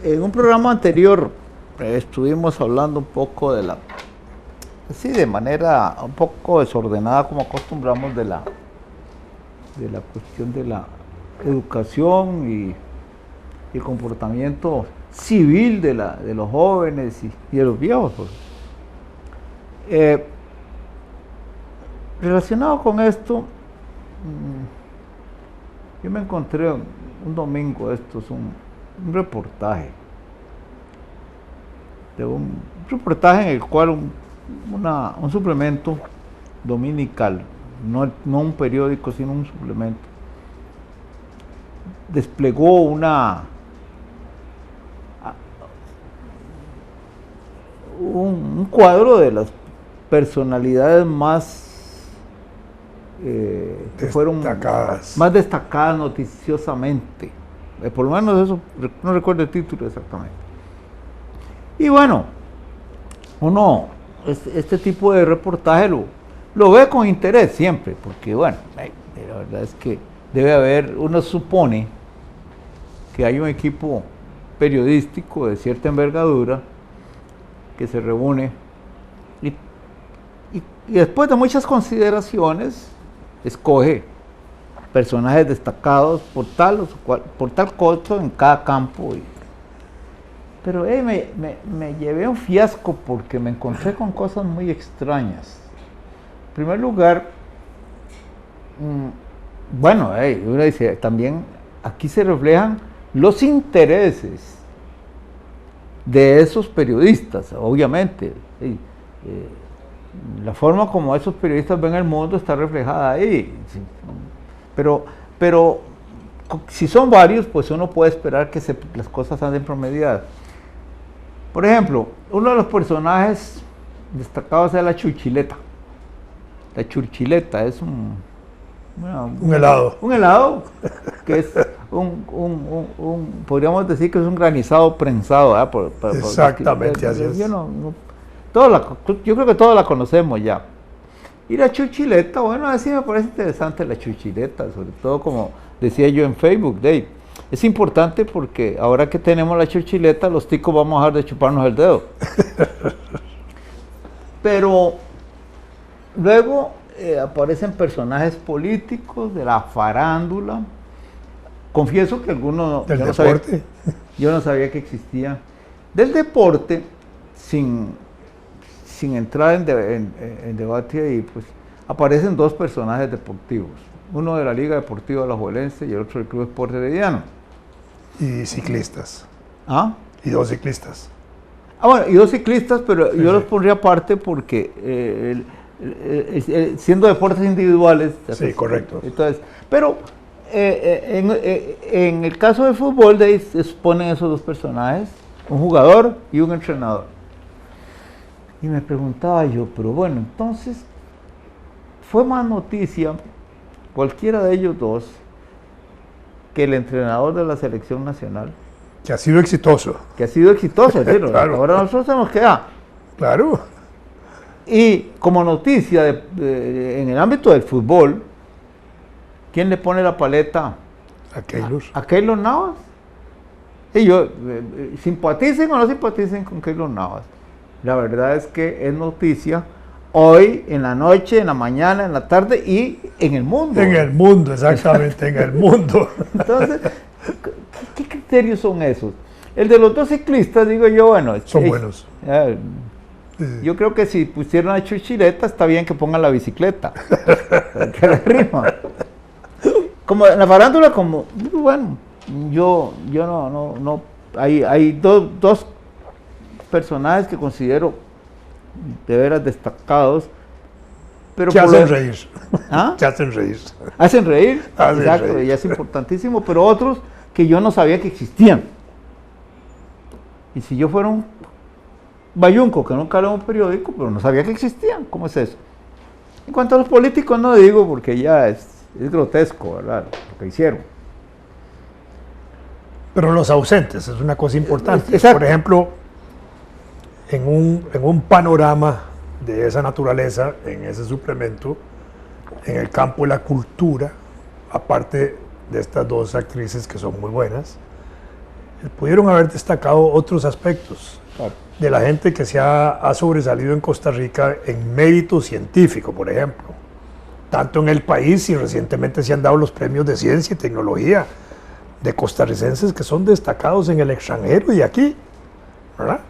En un programa anterior estuvimos hablando un poco de la, sí, de manera un poco desordenada, como acostumbramos, de la cuestión de la educación y el comportamiento civil de los jóvenes y de los viejos. Relacionado con esto, yo me encontré un domingo, esto es un reportaje, un reportaje en el cual un suplemento dominical, no un periódico, sino un suplemento, desplegó un cuadro de las personalidades más que fueron más destacadas noticiosamente. Por lo menos eso, no recuerdo el título exactamente. Y bueno, uno este tipo de reportaje lo ve con interés siempre, porque bueno, la verdad es que debe haber, uno supone que hay un equipo periodístico de cierta envergadura que se reúne y después de muchas consideraciones escoge personajes destacados por tal cosa en cada campo. Pero me llevé un fiasco porque me encontré con cosas muy extrañas. En primer lugar, bueno, uno dice, también aquí se reflejan los intereses de esos periodistas, obviamente. La forma como esos periodistas ven el mundo está reflejada ahí. Sí. Pero si son varios, pues uno puede esperar que las cosas anden promediadas. Por ejemplo, uno de los personajes destacados es la churchileta. La churchileta es un helado. Un helado que es podríamos decir que es un granizado prensado, ¿verdad? Exactamente, así es. Yo creo que todos la conocemos ya. Y la churchileta, bueno, así me parece interesante la churchileta, sobre todo como decía yo en Facebook, Dave. Es importante porque ahora que tenemos la churchileta, los ticos vamos a dejar de chuparnos el dedo. Pero luego aparecen personajes políticos de la farándula. Confieso que algunos del deporte. Yo no sabía que existían. Del deporte, sin entrar en debate ahí, pues aparecen dos personajes deportivos. Uno de la Liga Deportiva Alajuelense y el otro del Club Esporte Herediano. Y ciclistas. ¿Ah? Y dos ciclistas. Bueno, y dos ciclistas, pero sí, yo los pondría aparte porque siendo deportes individuales. Sí, correcto. Entonces, pero en el caso del fútbol, de ahí se ponen esos dos personajes, un jugador y un entrenador. Y me preguntaba yo, pero bueno, entonces, fue más noticia cualquiera de ellos dos que el entrenador de la selección nacional. Que ha sido exitoso. Claro. Ahora nosotros tenemos que Claro. Y como noticia en el ámbito del fútbol, ¿quién le pone la paleta? A Keylor Navas. Y yo, simpaticen o no simpaticen con Keylor Navas. La verdad es que es noticia hoy, en la noche, en la mañana, en la tarde y en el mundo. En el mundo, exactamente, en el mundo. Entonces, ¿qué criterios son esos? El de los dos ciclistas, digo yo, bueno... Son buenos. Yo creo que si pusieron la churchileta, está bien que pongan la bicicleta. Que le rima. Como en la farándula, como, bueno, yo no hay dos personajes que considero de veras destacados, pero que hacen reír. ¿Ah? Que hacen reír. Hacen reír, exacto, y es importantísimo, pero otros que yo no sabía que existían. Y si yo fuera un bayunco que nunca leo un periódico, pero no sabía que existían, ¿cómo es eso? En cuanto a los políticos no digo porque ya es grotesco, ¿verdad? Lo que hicieron. Pero los ausentes es una cosa importante. Exacto. Por ejemplo, en un panorama de esa naturaleza, en ese suplemento, en el campo de la cultura, aparte de estas dos actrices que son muy buenas, pudieron haber destacado otros aspectos Claro. de la gente que se ha sobresalido en Costa Rica en mérito científico, por ejemplo. Tanto en el país, y recientemente se han dado los premios de ciencia y tecnología de costarricenses que son destacados en el extranjero y aquí, ¿verdad?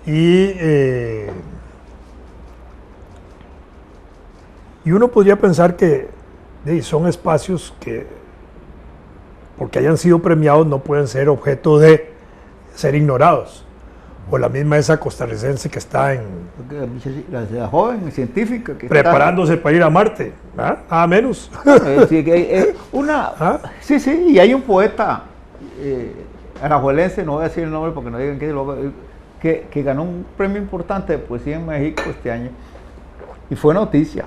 Y uno podría pensar que son espacios que, porque hayan sido premiados, no pueden ser objeto de ser ignorados. O la misma esa costarricense que está La joven científica que preparándose para ir a Marte, ¿verdad? Nada menos. Sí, sí, y hay un poeta arajuelense, no voy a decir el nombre porque no digan que ganó un premio importante de poesía en México este año y fue noticia.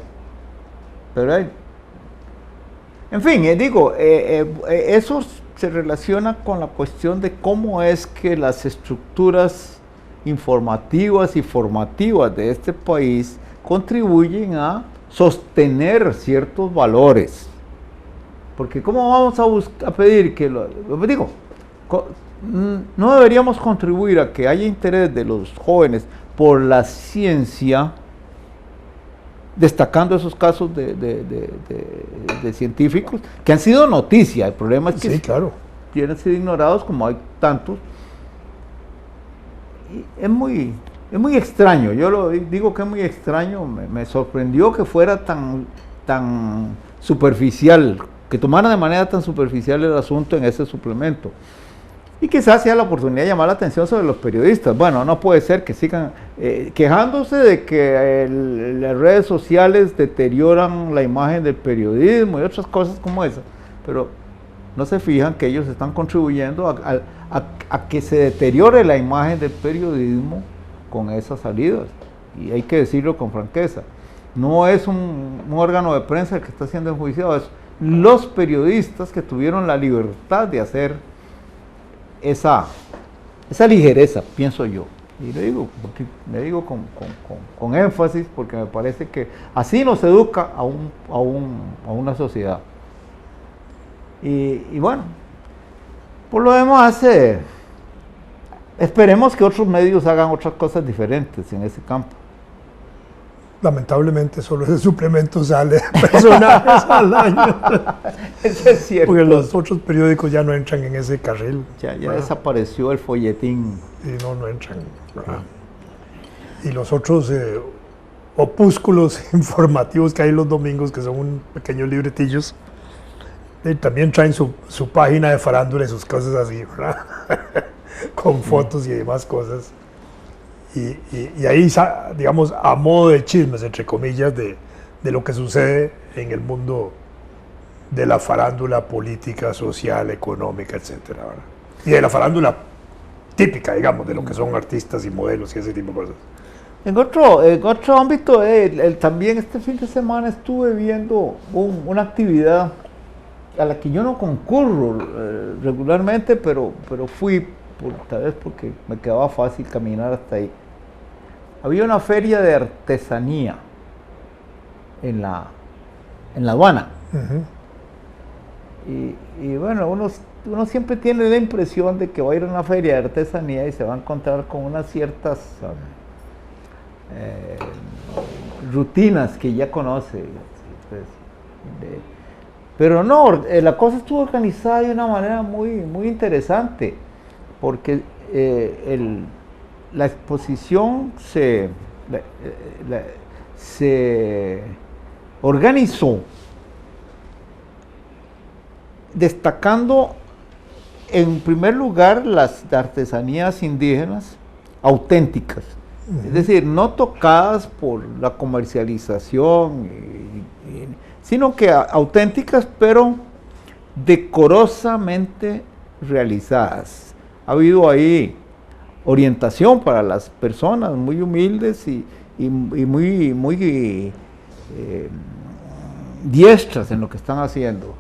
Pero en fin, eso se relaciona con la cuestión de cómo es que las estructuras informativas y formativas de este país contribuyen a sostener ciertos valores. Porque ¿cómo vamos a pedir que no deberíamos contribuir a que haya interés de los jóvenes por la ciencia, destacando esos casos de científicos que han sido noticia? El problema es que sí, claro, quieren ser ignorados, como hay tantos. Y es muy extraño, yo lo digo que es muy extraño, me sorprendió que fuera tan superficial, que tomara de manera tan superficial el asunto en ese suplemento. Y quizás sea la oportunidad de llamar la atención sobre los periodistas. Bueno, no puede ser que sigan quejándose de que las redes sociales deterioran la imagen del periodismo y otras cosas como esas, pero no se fijan que ellos están contribuyendo a que se deteriore la imagen del periodismo con esas salidas. Y hay que decirlo con franqueza. No es un órgano de prensa el que está siendo enjuiciado, es los periodistas que tuvieron la libertad de hacer esa ligereza, pienso yo. Y le digo con énfasis, porque me parece que así nos educa a una sociedad. Y bueno, por lo demás, esperemos que otros medios hagan otras cosas diferentes en ese campo. Lamentablemente solo ese suplemento sale personajes al año. Eso es cierto. Porque los otros periódicos ya no entran en ese carril. Ya desapareció el folletín. Y no entran. Y los otros opúsculos informativos que hay los domingos, que son pequeños libretillos, también traen su página de farándula y sus cosas así, ¿verdad? Con fotos y demás cosas. Y ahí, digamos, a modo de chismes, entre comillas, de lo que sucede en el mundo de la farándula política, social, económica, etcétera, ¿verdad? Y de la farándula típica, digamos, de lo que son artistas y modelos y ese tipo de cosas. En otro ámbito, también este fin de semana estuve viendo una actividad a la que yo no concurro regularmente, pero fui, tal vez porque me quedaba fácil caminar hasta ahí. Había una feria de artesanía en la aduana. Uh-huh. Y bueno, uno siempre tiene la impresión de que va a ir a una feria de artesanía y se va a encontrar con unas ciertas rutinas que ya conoce. Pero no, la cosa estuvo organizada de una manera muy interesante, porque la exposición se organizó destacando en primer lugar las artesanías indígenas auténticas, uh-huh. Es decir, no tocadas por la comercialización, sino que auténticas, pero decorosamente realizadas. Ha habido ahí orientación para las personas muy humildes y muy diestras en lo que están haciendo,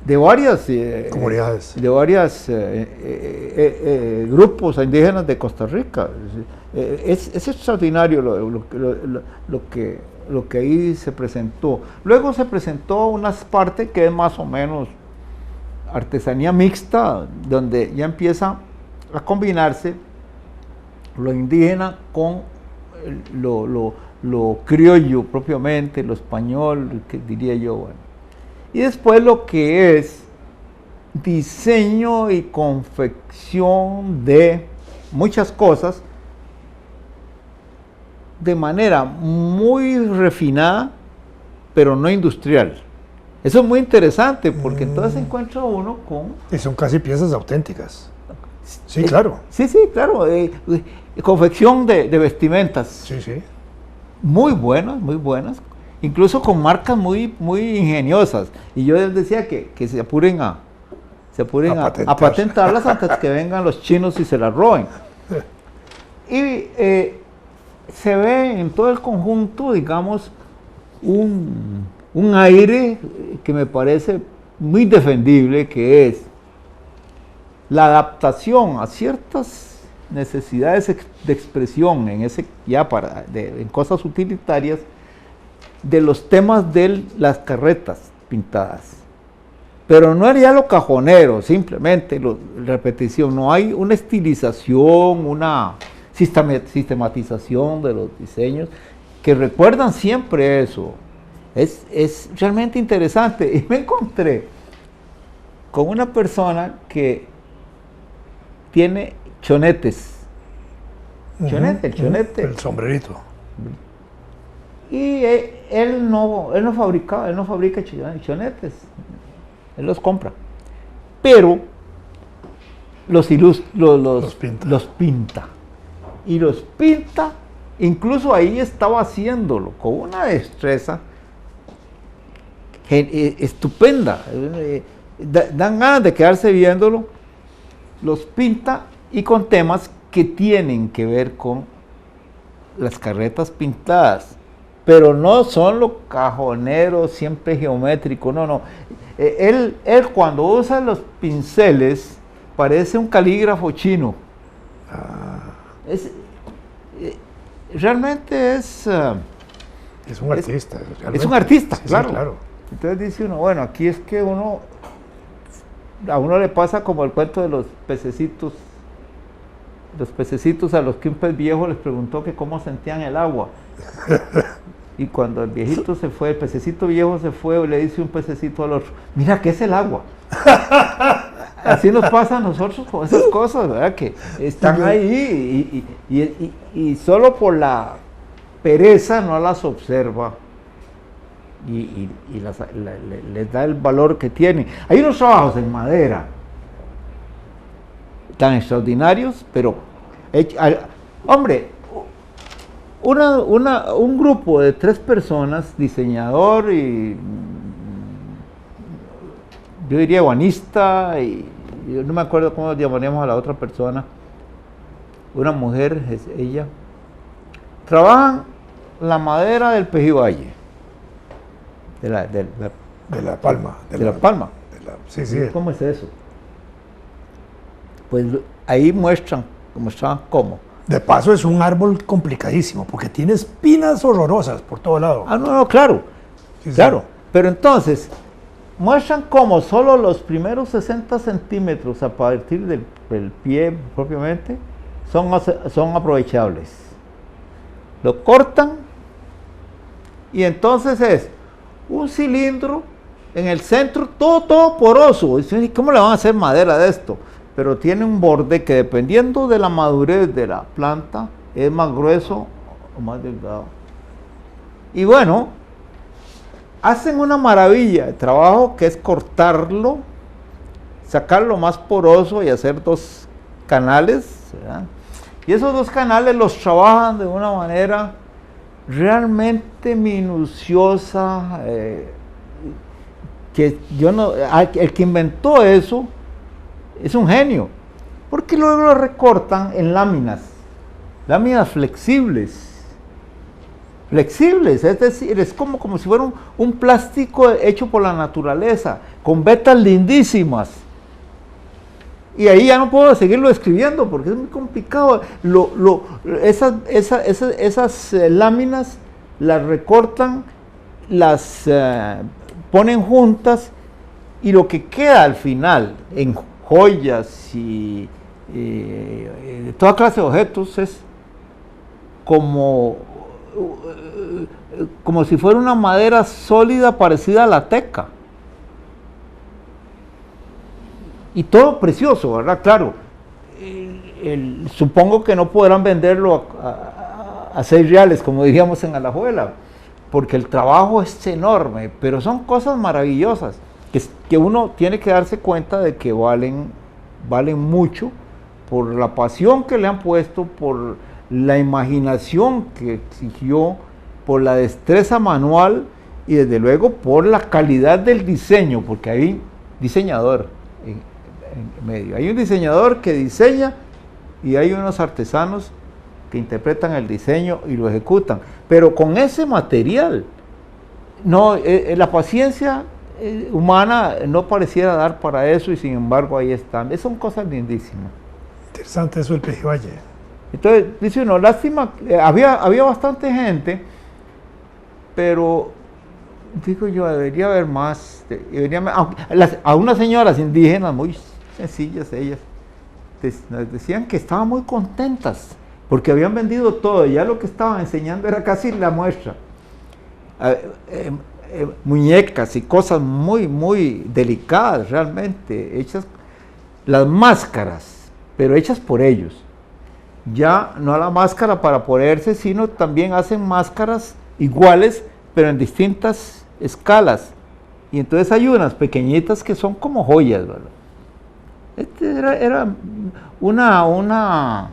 de varias comunidades, de varios grupos indígenas de Costa Rica. Es extraordinario lo que ahí se presentó. Luego se presentó una parte que es más o menos artesanía mixta, donde ya empieza a combinarse lo indígena con lo criollo propiamente, lo español, que diría yo. Bueno. Y después lo que es diseño y confección de muchas cosas de manera muy refinada, pero no industrial. Eso es muy interesante porque entonces se encuentra uno con... Y son casi piezas auténticas. Sí, claro. Sí, claro. Confección de vestimentas. Sí. Muy buenas, incluso con marcas muy ingeniosas. Y yo les decía que se apuren a patentarlas antes que vengan los chinos y se las roben. Y se ve en todo el conjunto, digamos, un aire que me parece muy defendible, que es la adaptación a ciertas necesidades de expresión en cosas utilitarias de los temas de las carretas pintadas. Pero no haría lo cajonero, simplemente repetición, no hay una estilización, una sistematización de los diseños que recuerdan siempre eso. Es realmente interesante. Y me encontré con una persona que tiene chonetes. Chonete. El sombrerito. Y él no fabrica chonetes. Él los compra. Pero los pinta. Y los pinta, incluso ahí estaba haciéndolo con una destreza estupenda. Dan ganas de quedarse viéndolo. Los pinta y con temas que tienen que ver con las carretas pintadas, pero no son los cajoneros siempre geométricos, no. Él cuando usa los pinceles parece un calígrafo chino. Realmente es un artista. Es un artista, sí, claro. Sí, claro. Entonces dice uno, bueno, aquí es que a uno le pasa como el cuento de los pececitos a los que un pez viejo les preguntó que cómo sentían el agua. Y cuando el viejito se fue, el pececito viejo se fue, le dice un pececito al otro, mira, ¿qué es el agua? Así nos pasa a nosotros con esas cosas, ¿verdad? Que están ahí y solo por la pereza no las observa y les da el valor que tienen. Hay unos trabajos en madera tan extraordinarios, pero hombre, un grupo de 3 personas, diseñador y yo diría ebanista, y yo no me acuerdo cómo llamaríamos a la otra persona, una mujer, es ella, trabajan la madera del Pejivalle, de la palma. De la palma. Sí. ¿Cómo es eso? Pues ahí mostraban cómo. De paso es un árbol complicadísimo, porque tiene espinas horrorosas por todo lado. No, claro. Sí. Pero entonces, muestran cómo solo los primeros 60 centímetros a partir del pie propiamente son aprovechables. Lo cortan y entonces es un cilindro en el centro, todo poroso. ¿Cómo le van a hacer madera de esto? Pero tiene un borde que dependiendo de la madurez de la planta es más grueso o más delgado. Y bueno, hacen una maravilla de trabajo que es cortarlo, sacarlo más poroso y hacer 2 canales, ¿verdad? Y esos 2 canales los trabajan de una manera realmente minuciosa, que el que inventó eso es un genio, porque luego lo recortan en láminas flexibles, es decir, es como si fuera un plástico hecho por la naturaleza, con vetas lindísimas. Y ahí ya no puedo seguirlo escribiendo porque es muy complicado. Esas láminas las recortan, las ponen juntas y lo que queda al final en joyas y de toda clase de objetos, es como si fuera una madera sólida parecida a la teca. Y todo precioso, ¿verdad? Claro, supongo que no podrán venderlo a 6 reales, como diríamos en Alajuela, porque el trabajo es enorme, pero son cosas maravillosas, que uno tiene que darse cuenta de que valen mucho por la pasión que le han puesto, por la imaginación que exigió, por la destreza manual y desde luego por la calidad del diseño, porque hay diseñador en medio. Hay un diseñador que diseña y hay unos artesanos que interpretan el diseño y lo ejecutan, pero con ese material. No, la paciencia humana no pareciera dar para eso y sin embargo ahí están. Son cosas lindísimas. Interesante eso del Pejivalle. Entonces dice uno, lástima, había bastante gente, pero digo yo, debería haber más. A unas señoras indígenas muy sencillas, ellas decían que estaban muy contentas porque habían vendido todo, ya lo que estaban enseñando era casi la muestra. Muñecas y cosas muy, muy delicadas realmente, hechas, las máscaras, pero hechas por ellos. Ya no la máscara para ponerse, sino también hacen máscaras iguales, pero en distintas escalas. Y entonces hay unas pequeñitas que son como joyas, ¿verdad? Era una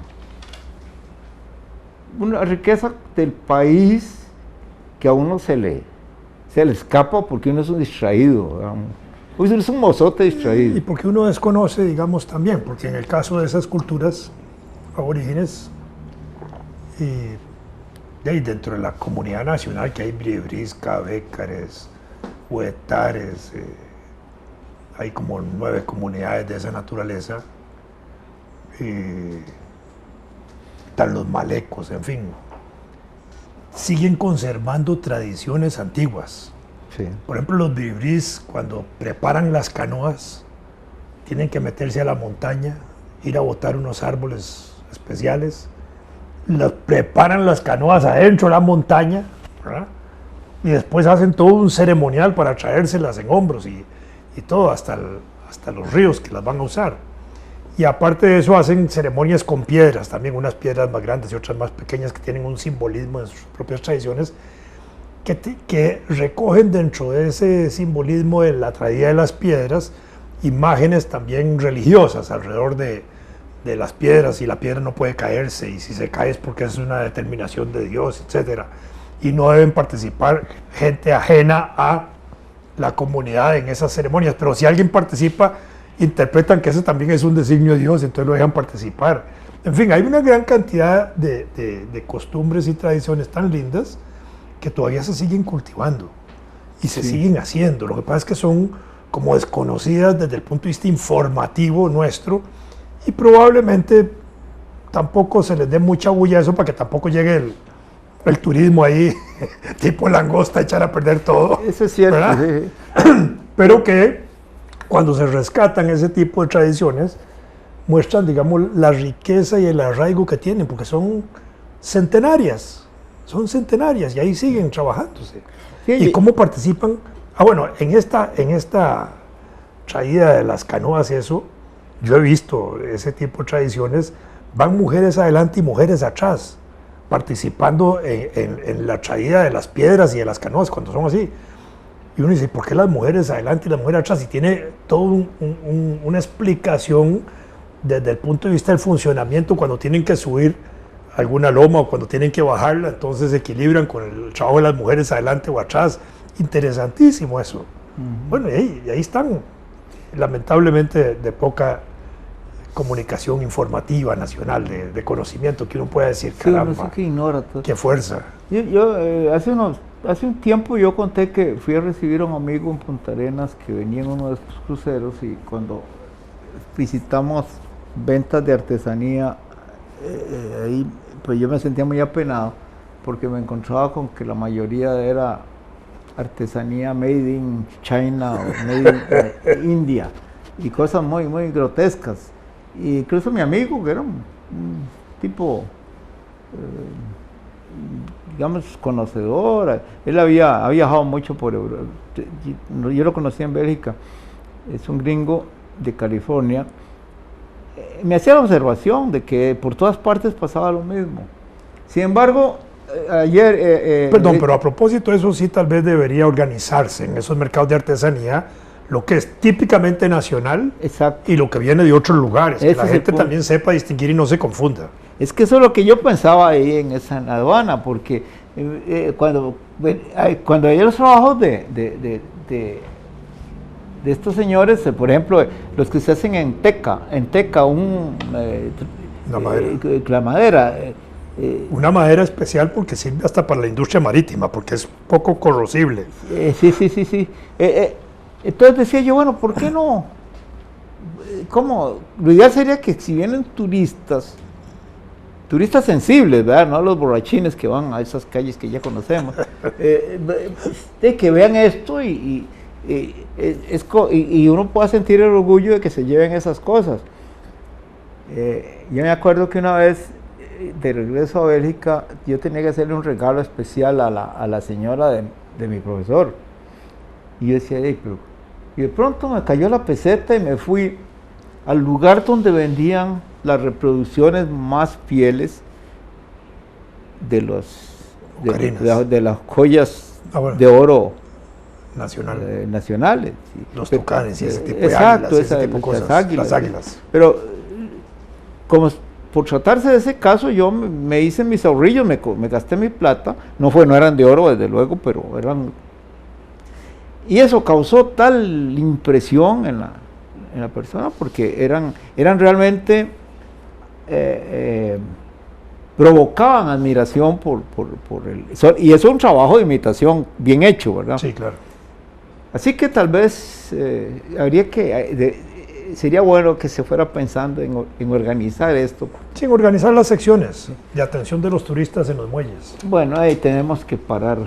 riqueza del país que a uno se le escapa porque uno es un distraído, uno es un mozote distraído. Y porque uno desconoce, digamos, también, porque en el caso de esas culturas aborígenes, dentro de la comunidad nacional, que hay bribris, cabécares, huetares, hay como 9 comunidades de esa naturaleza, están los malecos, en fin, siguen conservando tradiciones antiguas. Sí. Por ejemplo, los bribris, cuando preparan las canoas, tienen que meterse a la montaña, ir a botar unos árboles especiales, preparan las canoas adentro de la montaña, ¿verdad? Y después hacen todo un ceremonial para traérselas en hombros y todo, hasta los ríos que las van a usar. Y aparte de eso hacen ceremonias con piedras, también unas piedras más grandes y otras más pequeñas que tienen un simbolismo en sus propias tradiciones, que recogen dentro de ese simbolismo de la traída de las piedras imágenes también religiosas alrededor de las piedras, y la piedra no puede caerse, y si se cae es porque es una determinación de Dios, etc. Y no deben participar gente ajena a la comunidad en esas ceremonias, pero si alguien participa, interpretan que ese también es un designio de Dios, entonces lo dejan participar. En fin, hay una gran cantidad de costumbres y tradiciones tan lindas que todavía se siguen cultivando y se siguen haciendo. Lo que pasa es que son como desconocidas desde el punto de vista informativo nuestro, y probablemente tampoco se les dé mucha bulla a eso para que tampoco llegue el turismo ahí, tipo langosta, echar a perder todo. Eso es cierto, sí. Pero que cuando se rescatan ese tipo de tradiciones, muestran, digamos, la riqueza y el arraigo que tienen, porque son centenarias y ahí siguen trabajándose. Sí, ¿y cómo participan? Bueno, en esta traída de las canoas y eso, yo he visto ese tipo de tradiciones, van mujeres adelante y mujeres atrás, participando en la traída de las piedras y de las canoas cuando son así. Y uno dice, ¿por qué las mujeres adelante y las mujeres atrás? Y tiene toda una explicación desde el punto de vista del funcionamiento cuando tienen que subir alguna loma o cuando tienen que bajarla, entonces se equilibran con el trabajo de las mujeres adelante o atrás. Interesantísimo eso. Bueno, y ahí están, lamentablemente de poca comunicación informativa nacional, de conocimiento, que uno pueda decir, caramba, no sé qué ignora todo. Qué fuerza. Yo hace un tiempo yo conté que fui a recibir a un amigo en Punta Arenas que venía en uno de estos cruceros, y cuando visitamos ventas de artesanía, ahí pues yo me sentía muy apenado porque me encontraba con que la mayoría era artesanía made in China o made in India, y cosas muy, muy grotescas. Y incluso mi amigo, que era un tipo, digamos, conocedor, él ha viajado mucho por Europa, yo lo conocí en Bélgica, es un gringo de California, me hacía la observación de que por todas partes pasaba lo mismo. Sin embargo, ayer... Perdón, pero a propósito de eso sí tal vez debería organizarse en esos mercados de artesanía lo que es típicamente nacional. Exacto. Y lo que viene de otros lugares, que la gente también sepa distinguir y no se confunda. Es que eso es lo que yo pensaba ahí en esa aduana, porque cuando hay los trabajos de estos señores, por ejemplo, los que se hacen en teca, la madera. Una madera especial porque sirve hasta para la industria marítima, porque es poco corrosible. Sí. Entonces decía yo, bueno, ¿por qué no? ¿Cómo? Lo ideal sería que si vienen turistas sensibles, ¿verdad? No los borrachines que van a esas calles que ya conocemos, de que vean esto y uno pueda sentir el orgullo de que se lleven esas cosas. Yo me acuerdo que una vez, de regreso a Bélgica, yo tenía que hacerle un regalo especial a la señora de mi profesor. Y yo decía, y de pronto me cayó la peseta y me fui al lugar donde vendían las reproducciones más fieles de las joyas de oro nacionales. Los tucanes y ese tipo de exacto, águilas, ese tipo de cosas, las águilas. Pero como por tratarse de ese caso, yo me hice mis ahorrillos, me gasté mi plata, no eran de oro desde luego, pero eran... Y eso causó tal impresión en la persona, porque eran realmente, provocaban admiración por y eso es un trabajo de imitación bien hecho, ¿verdad? Sí, claro. Así que tal vez sería bueno que se fuera pensando en organizar esto. Sí, en organizar las secciones de atención de los turistas en los muelles. Bueno, ahí tenemos que parar